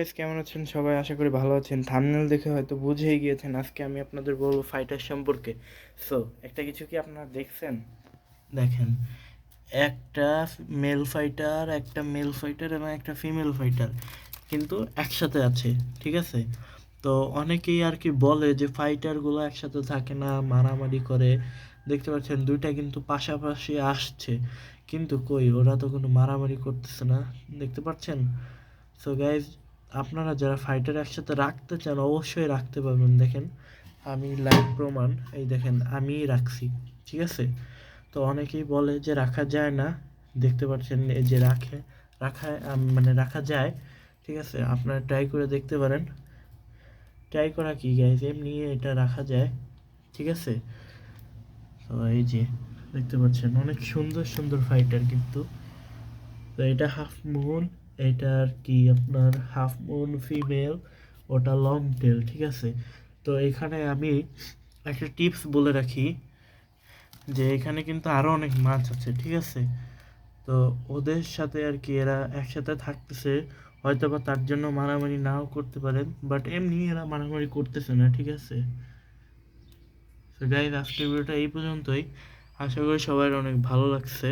Guys, কেমন আছেন সবাই? আশা করি ভালো আছেন। থাম্বনেল দেখে হয়তো বুঝেই গিয়েছেন আজকে আমি আপনাদের বলবো ফাইটার সম্পর্কে। সো একটা কিছু কি আপনারা দেখছেন? দেখেন, একটা মেল ফাইটার এবং একটা ফিমেল ফাইটার কিন্তু একসাথে আছে, ঠিক আছে? তো অনেকেই আর কি বলে যে ফাইটারগুলো একসাথে থাকে না, মারামারি করে। দেখতে পাচ্ছেন দুইটা কিন্তু পাশাপাশি আসছে, কিন্তু কই ওরা তো কোনো মারামারি করতেছে না, দেখতে পাচ্ছেন? সো গাইজ, আপনারা যারা ফাইটার একসাথে রাখতে চান অবশ্যই রাখতে পারবেন। দেখেন, আমি লাইভ প্রমাণ, এই দেখেন আমি রাখছি, ঠিক আছে? তো অনেকেই বলে যে রাখা যায় না, দেখতে পাচ্ছেন এই যে মানে রাখা যায়, ঠিক আছে? আপনারা ট্রাই করে দেখতে পারেন। ট্রাই করা কি গাইজ, এমনি এটা রাখা যায়, ঠিক আছে? তো এই যে দেখতে পাচ্ছেন অনেক সুন্দর সুন্দর ফাইটার কিন্তু। তো এটা হাফ মুন, এটা আর কি আপনার হাফ মুন ফিমেল, ওটা লং টেল, ঠিক আছে? তো এখানে আমি একটা টিপস বলে রাখি যে এখানে কিন্তু আরো অনেক মাছ আছে, ঠিক আছে? তো ওদের সাথে আর কি এরা একসাথে থাকতেছে, হয়তো বা তার জন্য মারামারি নাও করতে পারেন, বাট এমনি এরা মারামারি করতেছে না, ঠিক আছে? তো গাইজ, আজকের ভিডিওটা এই পর্যন্তই। আশা করি সবার অনেক ভালো লাগছে।